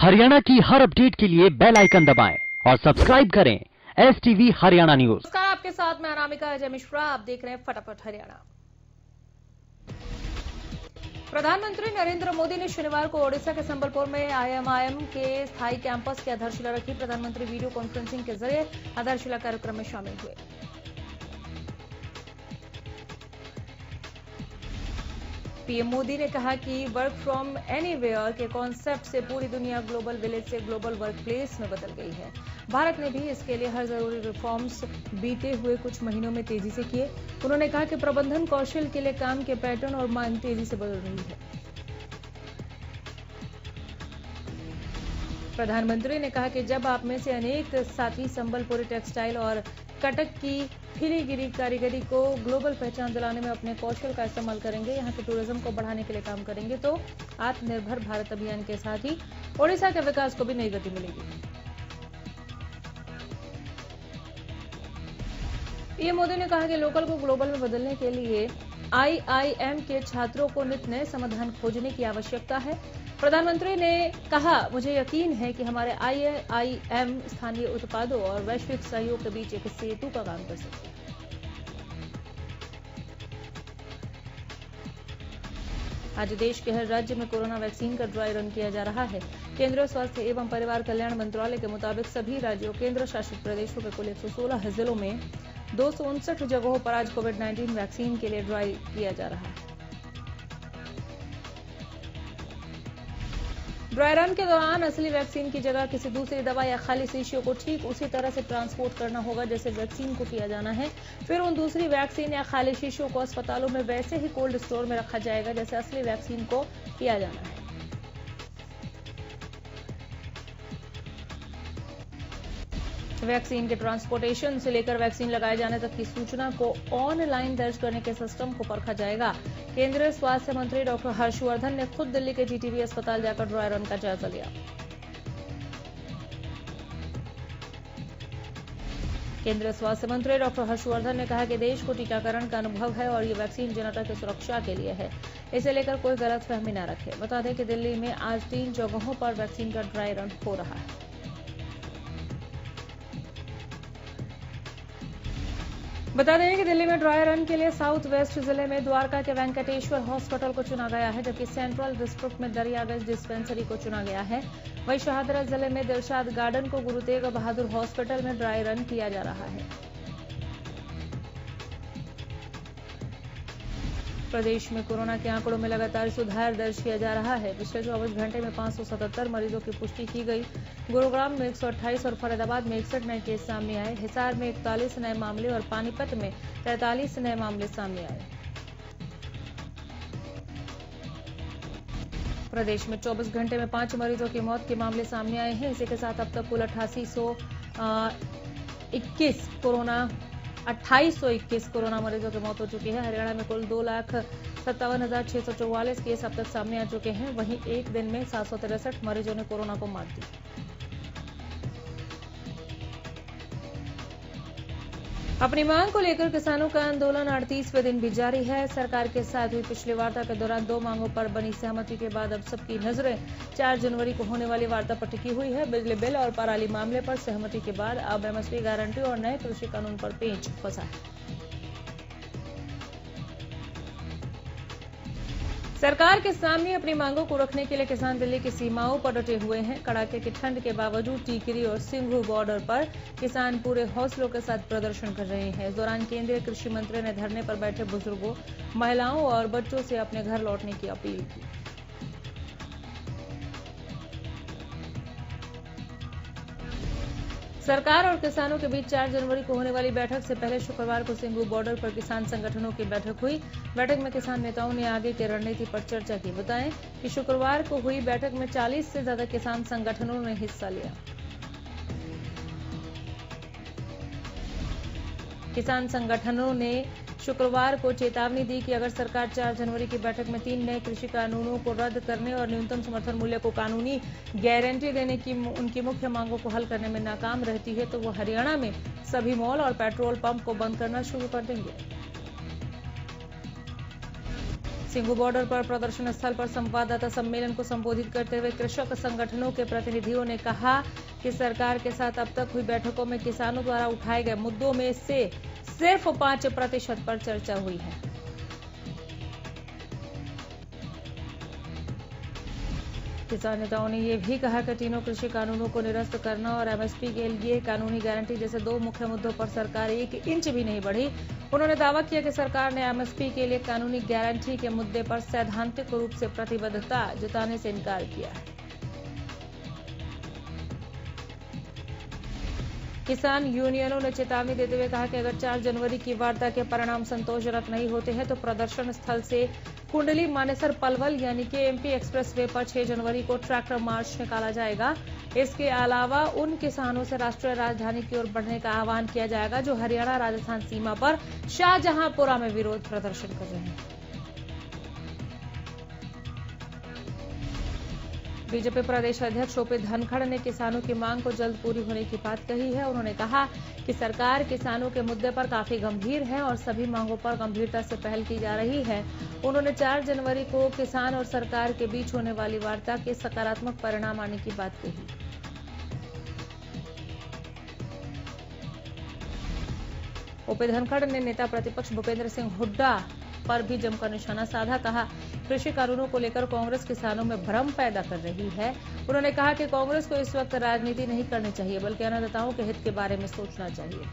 हरियाणा की हर अपडेट के लिए बेल आइकन दबाएं और सब्सक्राइब करें STV हरियाणा न्यूज। नमस्कार, आपके साथ मैं अनामिका अजय मिश्रा। आप देख रहे हैं फटाफट हरियाणा। प्रधानमंत्री नरेंद्र मोदी ने शनिवार को ओडिशा के संबलपुर में IMIM के स्थायी कैंपस की आधारशिला रखी। प्रधानमंत्री वीडियो कॉन्फ्रेंसिंग के जरिए आधारशिला कार्यक्रम में शामिल हुए। पीएम मोदी ने कहा कि वर्क फ्रॉम एनीवेयर के कॉन्सेप्ट से पूरी दुनिया ग्लोबल विलेज से ग्लोबल वर्क प्लेस में बदल गई है। भारत ने भी इसके लिए हर जरूरी रिफॉर्म्स बीते हुए कुछ महीनों में तेजी से किए। उन्होंने कहा कि प्रबंधन कौशल के लिए काम के पैटर्न और मांग तेजी से बदल रही है। प्रधानमंत्री ने कहा कि जब आप में से अनेक साथी संबलपुरी टेक्सटाइल और कटक की फिलीगिरी कारीगरी को ग्लोबल पहचान दिलाने में अपने कौशल का इस्तेमाल करेंगे, यहां के टूरिज्म को बढ़ाने के लिए काम करेंगे, तो आत्मनिर्भर भारत अभियान के साथ ही ओडिशा के विकास को भी नई गति मिलेगी। पीएम मोदी ने कहा कि लोकल को ग्लोबल में बदलने के लिए IIM के छात्रों को नित नए समाधान खोजने की आवश्यकता है। प्रधानमंत्री ने कहा, मुझे यकीन है कि हमारे IIM स्थानीय उत्पादों और वैश्विक सहयोग के बीच एक सेतु का काम कर सकते हैं। आज देश के हर राज्य में कोरोना वैक्सीन का ड्राई रन किया जा रहा है। केंद्रीय स्वास्थ्य एवं परिवार कल्याण मंत्रालय के मुताबिक सभी राज्यों केंद्र शासित प्रदेशों के कुल 116 जिलों में 259 जगहों पर आज कोविड-19 वैक्सीन के लिए ड्राई किया जा रहा है। ड्राई रन के दौरान असली वैक्सीन की जगह किसी दूसरी दवा या खाली शीशियों को ठीक उसी तरह से ट्रांसपोर्ट करना होगा जैसे वैक्सीन को किया जाना है। फिर उन दूसरी वैक्सीन या खाली शीशियों को अस्पतालों में वैसे ही कोल्ड स्टोर में रखा जाएगा जैसे असली वैक्सीन को किया जाना है। वैक्सीन के ट्रांसपोर्टेशन से लेकर वैक्सीन लगाए जाने तक की सूचना को ऑनलाइन दर्ज करने के सिस्टम को परखा जाएगा। केंद्रीय स्वास्थ्य मंत्री डॉक्टर हर्षवर्धन ने खुद दिल्ली के GTB अस्पताल जाकर ड्राई रन का जायजा लिया। केंद्रीय स्वास्थ्य मंत्री डॉक्टर हर्षवर्धन ने कहा कि देश को टीकाकरण का अनुभव है और ये वैक्सीन जनता की सुरक्षा के लिए है, इसे लेकर कोई गलतफहमी न रखे। बता दें कि दिल्ली में आज 3 जगहों पर वैक्सीन का ड्राई रन हो रहा है। बता दें कि दिल्ली में ड्राई रन के लिए साउथ वेस्ट जिले में द्वारका के वेंकटेश्वर हॉस्पिटल को चुना गया है, जबकि सेंट्रल डिस्ट्रिक्ट में दरियागंज डिस्पेंसरी को चुना गया है। वहीं शाहदरा जिले में दिलशाद गार्डन को गुरु तेग बहादुर हॉस्पिटल में ड्राई रन किया जा रहा है। प्रदेश में कोरोना के आंकड़ों में लगातार सुधार दर्ज किया जा रहा है। पिछले 24 घंटे में 577 मरीजों की पुष्टि की गई। गुरुग्राम में 128 और फरीदाबाद में 61 नए केस सामने आए। हिसार में 41 नए मामले और पानीपत में 43 नए मामले सामने आए। प्रदेश में 24 घंटे में 5 मरीजों की मौत के मामले सामने आए हैं। इसी के साथ अब तक कुल 2821 कोरोना मरीजों की मौत हो चुकी है। हरियाणा में कुल 2,57,644 केस अब तक सामने आ चुके हैं। वहीं एक दिन में 763 मरीजों ने कोरोना को मात दी। अपनी मांग को लेकर किसानों का आंदोलन 38वें दिन भी जारी है। सरकार के साथ हुई पिछली वार्ता के दौरान 2 मांगों पर बनी सहमति के बाद अब सबकी नजरें 4 जनवरी को होने वाली वार्ता पर टिकी हुई है। बिजली बिल और पराली मामले पर सहमति के बाद अब MSP गारंटी और नए कृषि कानून पर पेंच फंसा है। सरकार के सामने अपनी मांगों को रखने के लिए किसान दिल्ली की सीमाओं पर डटे हुए हैं। कड़ाके की ठंड के बावजूद टीकरी और सिंघू बॉर्डर पर किसान पूरे हौसलों के साथ प्रदर्शन कर रहे हैं। इस दौरान केंद्रीय कृषि मंत्री ने धरने पर बैठे बुजुर्गों, महिलाओं और बच्चों से अपने घर लौटने की अपील की। सरकार और किसानों के बीच 4 जनवरी को होने वाली बैठक से पहले शुक्रवार को सिंघू बॉर्डर पर किसान संगठनों की बैठक हुई। बैठक में किसान नेताओं ने आगे की रणनीति पर चर्चा की। बताएं कि शुक्रवार को हुई बैठक में 40 से ज्यादा किसान संगठनों ने हिस्सा लिया। किसान संगठनों ने शुक्रवार को चेतावनी दी कि अगर सरकार 4 जनवरी की बैठक में 3 नए कृषि कानूनों को रद्द करने और न्यूनतम समर्थन मूल्य को कानूनी गारंटी देने की उनकी मुख्य मांगों को हल करने में नाकाम रहती है तो वो हरियाणा में सभी मॉल और पेट्रोल पंप को बंद करना शुरू कर देंगे। सिंघू बॉर्डर पर प्रदर्शन स्थल पर संवाददाता सम्मेलन को संबोधित करते हुए कृषक संगठनों के प्रतिनिधियों ने कहा कि सरकार के साथ अब तक हुई बैठकों में किसानों द्वारा उठाए गए मुद्दों में से सिर्फ 5% पर चर्चा हुई है। किसान नेताओं ने यह भी कहा कि तीनों कृषि कानूनों को निरस्त करना और एमएसपी के लिए कानूनी गारंटी जैसे दो मुख्य मुद्दों पर सरकार 1 इंच भी नहीं बढ़ी। उन्होंने दावा किया कि सरकार ने एमएसपी के लिए कानूनी गारंटी के मुद्दे पर सैद्धांतिक रूप से प्रतिबद्धता जताने से इनकार किया है। किसान यूनियनों ने चेतावनी देते हुए कहा कि अगर 4 जनवरी की वार्ता के परिणाम संतोषजनक नहीं होते हैं तो प्रदर्शन स्थल से कुंडली मानेसर पलवल यानी कि एमपी एक्सप्रेस वे पर 6 जनवरी को ट्रैक्टर मार्च निकाला जाएगा। इसके अलावा उन किसानों से राष्ट्रीय राजधानी की ओर बढ़ने का आह्वान किया जाएगा जो हरियाणा राजस्थान सीमा पर शाहजहांपुरा में विरोध प्रदर्शन कर रहे हैं। बीजेपी प्रदेश अध्यक्ष ओपी धनखड़ ने किसानों की मांग को जल्द पूरी होने की बात कही है। उन्होंने कहा कि सरकार किसानों के मुद्दे पर काफी गंभीर है और सभी मांगों पर गंभीरता से पहल की जा रही है। उन्होंने 4 जनवरी को किसान और सरकार के बीच होने वाली वार्ता के सकारात्मक परिणाम आने की बात कही। ओपी धनखड़ ने नेता प्रतिपक्ष भूपेंद्र सिंह हुड्डा पर भी जमकर निशाना साधा। कहा कृषि कानूनों को लेकर कांग्रेस किसानों में भ्रम पैदा कर रही है। उन्होंने कहा कि कांग्रेस को इस वक्त राजनीति नहीं करनी चाहिए बल्कि अन्नदाताओं के हित के बारे में सोचना चाहिए।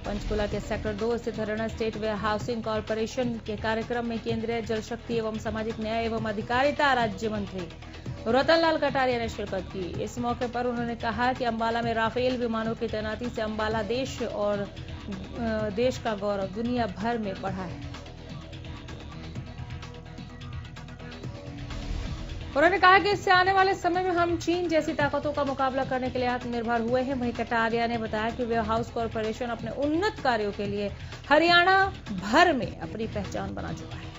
पंचकुला के सेक्टर 2 स्थित Haryana state warehousing corporation के कार्यक्रम में केंद्रीय जल शक्ति एवं सामाजिक न्याय एवं अधिकारिता राज्य मंत्री रतनलाल कटारिया ने शिरकत की। इस मौके पर उन्होंने कहा कि अंबाला में राफेल विमानों की तैनाती से अंबाला देश और देश का गौरव दुनिया भर में बढ़ा है। उन्होंने कहा कि इससे आने वाले समय में हम चीन जैसी ताकतों का मुकाबला करने के लिए आत्मनिर्भर हुए हैं। वहीं कटारिया ने बताया कि वेयर हाउस कॉर्पोरेशन अपने उन्नत कार्यों के लिए हरियाणा भर में अपनी पहचान बना चुका है।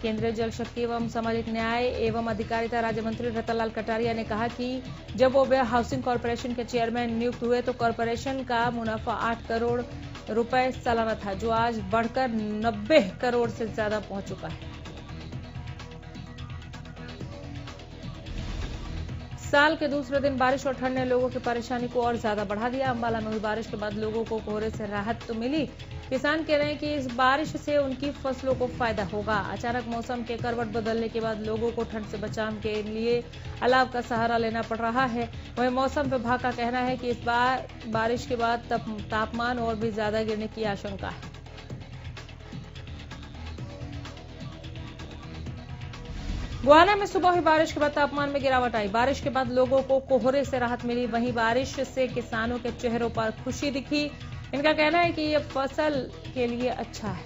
केंद्रीय जल शक्ति एवं सामाजिक न्याय एवं अधिकारिता राज्य मंत्री रतनलाल कटारिया ने कहा कि जब वो वेयर हाउसिंग कॉर्पोरेशन के चेयरमैन नियुक्त हुए तो कॉर्पोरेशन का मुनाफा 8 करोड़ रुपए सालाना था जो आज बढ़कर 90 करोड़ से ज्यादा पहुंच चुका है। साल के दूसरे दिन बारिश और ठंड ने लोगों की परेशानी को और ज्यादा बढ़ा दिया। अंबाला में हुई बारिश के बाद लोगों को कोहरे से राहत तो मिली। किसान कह रहे हैं कि इस बारिश से उनकी फसलों को फायदा होगा। अचानक मौसम के करवट बदलने के बाद लोगों को ठंड से बचाव के लिए अलाव का सहारा लेना पड़ रहा है। वहीं मौसम विभाग का कहना है कि इस बार बारिश के बाद तापमान और भी ज्यादा गिरने की आशंका है। गुहाना में सुबह हुई बारिश के बाद तापमान में गिरावट आई। बारिश के बाद लोगों को कोहरे से राहत मिली। वहीं बारिश से किसानों के चेहरों पर खुशी दिखी। इनका कहना है कि यह फसल के लिए अच्छा है।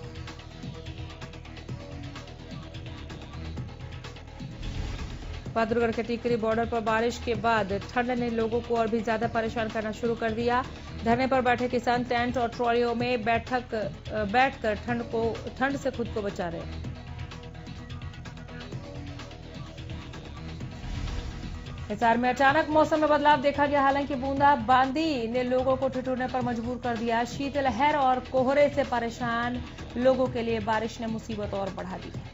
बहादुरगढ़ के टीकरी बॉर्डर पर बारिश के बाद ठंड ने लोगों को और भी ज्यादा परेशान करना शुरू कर दिया। धरने पर बैठे किसान टेंट और ट्रॉलियों में बैठकर ठंड से खुद को बचा रहे हैं। हिसार में अचानक मौसम में बदलाव देखा गया। हालांकि बूंदाबांदी ने लोगों को ठिठुरने पर मजबूर कर दिया। शीतलहर और कोहरे से परेशान लोगों के लिए बारिश ने मुसीबत और बढ़ा दी है।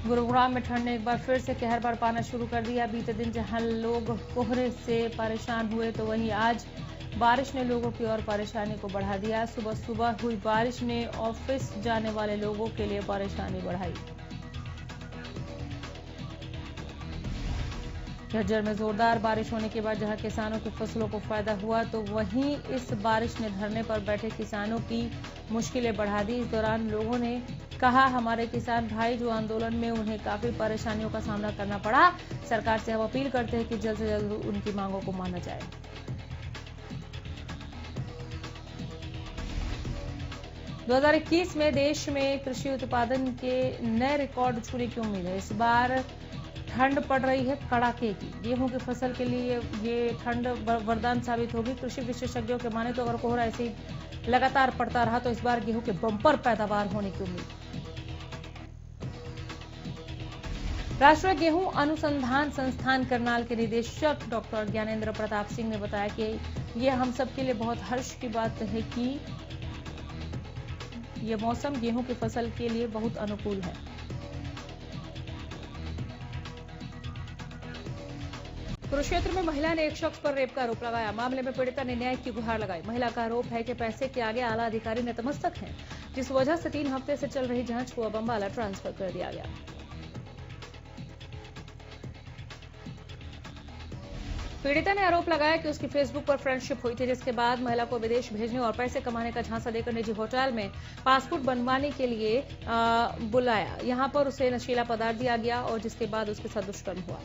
गुरुग्राम में ठंड ने एक बार फिर से कहर बरपाना शुरू कर दिया। बीते दिन जहां लोग कोहरे से परेशान हुए तो वहीं आज बारिश ने लोगों की और परेशानी को बढ़ा दिया। सुबह सुबह हुई बारिश ने ऑफिस जाने वाले लोगों के लिए परेशानी बढ़ाई। झज्जर में जोरदार बारिश होने के बाद जहां किसानों की फसलों को फायदा हुआ तो वहीं इस बारिश ने धरने पर बैठे किसानों की मुश्किलें बढ़ा दी। इस दौरान लोगों ने कहा हमारे किसान भाई जो आंदोलन में उन्हें काफी परेशानियों का सामना करना पड़ा। सरकार से हम अपील करते हैं कि जल्द से जल्द उनकी मांगों को माना जाए। 2021 में देश में कृषि उत्पादन के नए रिकॉर्ड छूने की उम्मीद है। इस बार ठंड पड़ रही है कड़ाके की। गेहूं की फसल के लिए ये ठंड वरदान साबित होगी। कृषि विशेषज्ञों के माने तो अगर कोहरा ऐसे ही लगातार पड़ता रहा तो इस बार गेहूं के बम्पर पैदावार होने की उम्मीद। राष्ट्रीय गेहूं अनुसंधान संस्थान करनाल के निदेशक डॉक्टर ज्ञानेंद्र प्रताप सिंह ने बताया कि ये हम सब के लिए बहुत हर्ष की बात है कि ये मौसम गेहूं की फसल के लिए बहुत अनुकूल है। कुरुक्षेत्र में महिला ने एक शख्स पर रेप का आरोप लगाया। मामले में पीड़िता ने न्याय की गुहार लगाई। महिला का आरोप है कि पैसे के आगे आला अधिकारी नतमस्तक हैं, जिस वजह से 3 हफ्ते से चल रही जांच को अब अंबाला ट्रांसफर कर दिया गया। पीड़िता ने आरोप लगाया कि उसकी फेसबुक पर फ्रेंडशिप हुई थी, जिसके बाद महिला को विदेश भेजने और पैसे कमाने का झांसा देकर निजी होटल में पासपोर्ट बनवाने के लिए बुलाया। यहां पर उसे नशीला पदार्थ दिया गया और जिसके बाद उसके साथ दुष्कर्म हुआ।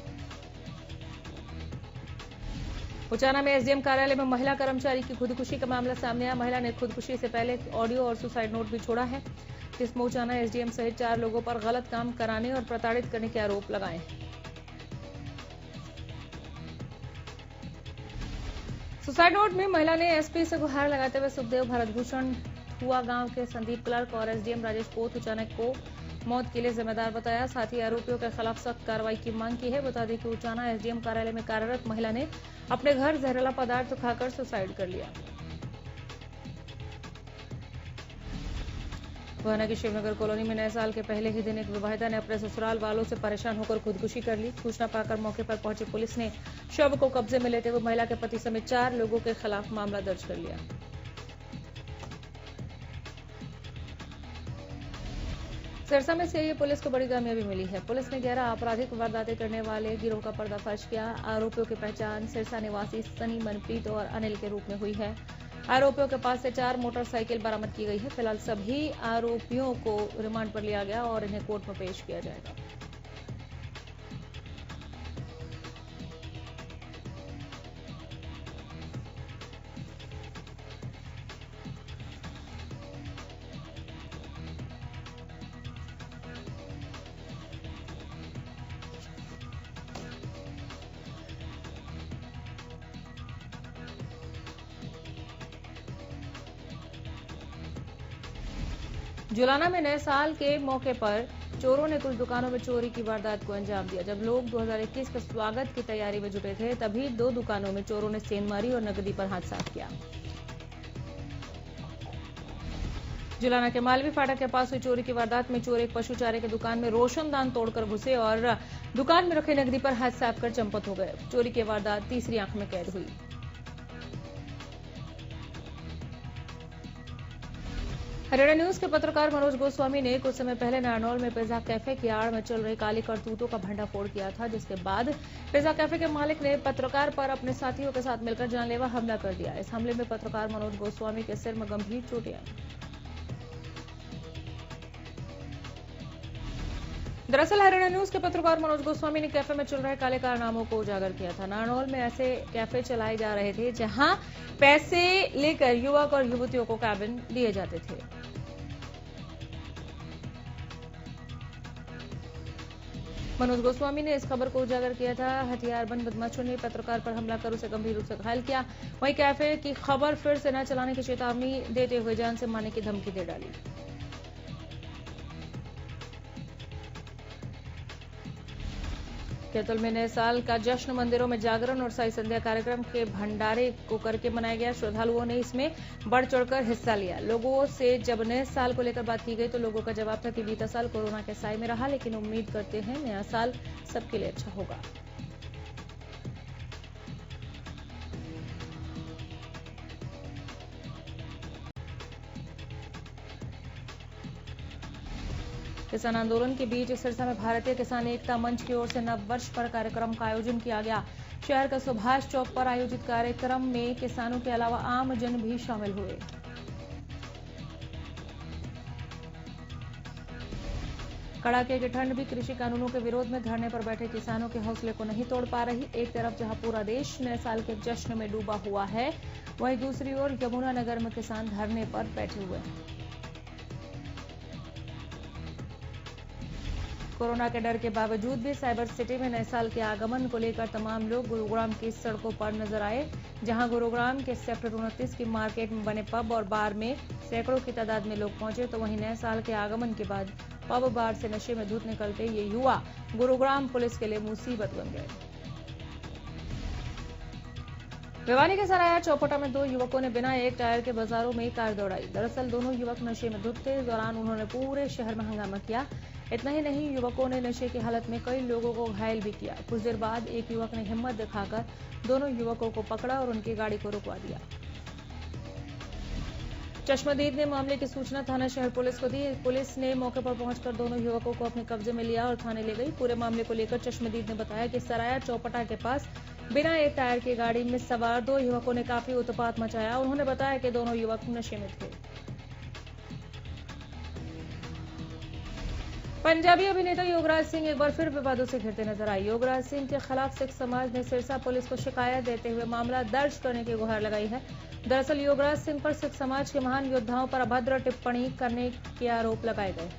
उचाना में एसडीएम कार्यालय में महिला कर्मचारी की खुदकुशी का मामला सामने आया। महिला ने खुदकुशी से पहले ऑडियो और सुसाइड नोट भी छोड़ा है, जिसमें उचाना एसडीएम सहित 4 लोगों पर गलत काम कराने और प्रताड़ित करने के आरोप लगाए हैं। सुसाइड नोट में महिला ने एसपी से गुहार लगाते हुए सुखदेव भरतभूषण हुआ गांव के संदीप क्लर्क और एसडीएम राजेश पोत उचाना को मौत के लिए जिम्मेदार बताया। साथ ही आरोपियों के खिलाफ सख्त कार्रवाई की मांग की है। बता दें कि उचाना एसडीएम कार्यालय में कार्यरत महिला ने अपने घर जहरीला पदार्थ खाकर सुसाइड कर लिया। गोहाना की शिवनगर कॉलोनी में नए साल के पहले ही दिन एक विवाहिता ने अपने ससुराल वालों से परेशान होकर खुदकुशी कर ली। सूचना पाकर मौके पर पहुंची पुलिस ने शव को कब्जे में लेते हुए महिला के पति समेत 4 लोगों के खिलाफ मामला दर्ज कर लिया। सिरसा में सीआईए पुलिस को बड़ी कामयाबी मिली है। पुलिस ने 11 आपराधिक वारदातें करने वाले गिरोह का पर्दाफाश किया। आरोपियों की पहचान सिरसा निवासी सनी, मनप्रीत और अनिल के रूप में हुई है। आरोपियों के पास से 4 मोटरसाइकिल बरामद की गई है। फिलहाल सभी आरोपियों को रिमांड पर लिया गया और इन्हें कोर्ट में पेश किया जाएगा। जुलाना में नए साल के मौके पर चोरों ने कुछ दुकानों में चोरी की वारदात को अंजाम दिया। जब लोग 2021 के स्वागत की तैयारी में जुटे थे, तभी 2 दुकानों में चोरों ने सेंध मारी और नकदी पर हाथ साफ किया। जुलाना के मालवी फाटक के पास हुई चोरी की वारदात में चोर एक पशु चारे की दुकान में रोशनदान तोड़कर घुसे और दुकान में रखे नकदी पर हाथ साफ कर चंपत हो गए। चोरी की वारदात तीसरी आंख में कैद हुई। हरियाणा न्यूज के पत्रकार मनोज गोस्वामी ने कुछ समय पहले नारनौल में पिज्जा कैफे की आड़ में चल रही काली करतूतों का भंडाफोड़ किया था, जिसके बाद पिज्जा कैफे के मालिक ने पत्रकार पर अपने साथियों के साथ मिलकर जानलेवा हमला कर दिया। इस हमले में पत्रकार मनोज गोस्वामी के सिर में गंभीर चोटें आई। दरअसल हरियाणा न्यूज के पत्रकार मनोज गोस्वामी ने कैफे में चल रहे काले कारनामों को उजागर किया था। नारनौल में ऐसे कैफे चलाए जा रहे थे जहां पैसे लेकर युवक और युवतियों को कैबिन दिए जाते थे। मनोज गोस्वामी ने इस खबर को उजागर किया था। हथियारबंद बदमाशों ने पत्रकार पर हमला कर उसे गंभीर रूप से घायल किया। वहीं कैफे की खबर फिर से न चलाने की चेतावनी देते हुए जान से मारने की धमकी दे डाली। कैथल में नए साल का जश्न मंदिरों में जागरण और साई संध्या कार्यक्रम के भंडारे को करके मनाया गया। श्रद्धालुओं ने इसमें बढ़ चढ़कर हिस्सा लिया। लोगों से जब नए साल को लेकर बात की गई तो लोगों का जवाब था कि बीता साल कोरोना के साए में रहा, लेकिन उम्मीद करते हैं नया साल सबके लिए अच्छा होगा। किसान आंदोलन के बीच सिरसा में भारतीय किसान एकता मंच की ओर से नव वर्ष पर कार्यक्रम का आयोजन किया गया। शहर का सुभाष चौक पर आयोजित कार्यक्रम में किसानों के अलावा आम जन भी शामिल हुए। कड़ाके की ठंड भी कृषि कानूनों के विरोध में धरने पर बैठे किसानों के हौसले को नहीं तोड़ पा रही। एक तरफ जहां पूरा देश नए साल के जश्न में डूबा हुआ है, वहीं दूसरी ओर यमुनानगर में किसान धरने पर बैठे हुए हैं। कोरोना के डर के बावजूद भी साइबर सिटी में नए साल के आगमन को लेकर तमाम लोग गुरुग्राम की सड़कों पर नजर आए। जहां गुरुग्राम के सेक्टर 29 की मार्केट में बने पब और बार में सैकड़ों की तादाद में लोग पहुंचे, तो वहीं नए साल के आगमन के बाद पब बार से नशे में धुत निकलते ये युवा गुरुग्राम पुलिस के लिए मुसीबत बन गए। भिवानी के सराया चौपटा में 2 युवकों ने बिना एक टायर के बाजारों में कार दौड़ाई। दरअसल दोनों युवक नशे में धुत थे। इस दौरान उन्होंने पूरे शहर में हंगामा किया। इतना ही नहीं, युवकों ने नशे की हालत में कई लोगों को घायल भी किया। कुछ देर बाद एक युवक ने हिम्मत दिखाकर दोनों युवकों को पकड़ा और उनकी गाड़ी को रुकवा दिया। चश्मदीद ने मामले की सूचना थाना शहर पुलिस को दी। पुलिस ने मौके पर पहुंचकर दोनों युवकों को अपने कब्जे में लिया और थाने ले गई। पूरे मामले को लेकर चश्मदीद ने बताया कि सराया चौपटा के पास बिना एक टायर की गाड़ी में सवार 2 युवकों ने काफी उत्पात मचाया। उन्होंने बताया कि दोनों युवक नशे में थे। पंजाबी अभिनेता योगराज सिंह एक बार फिर विवादों से घिरते नजर आए। योगराज सिंह के खिलाफ सिख समाज ने सिरसा पुलिस को शिकायत देते हुए मामला दर्ज करने की गुहार लगाई है। दरअसल योगराज सिंह पर सिख समाज के महान योद्धाओं पर अभद्र टिप्पणी करने के आरोप लगाए गए।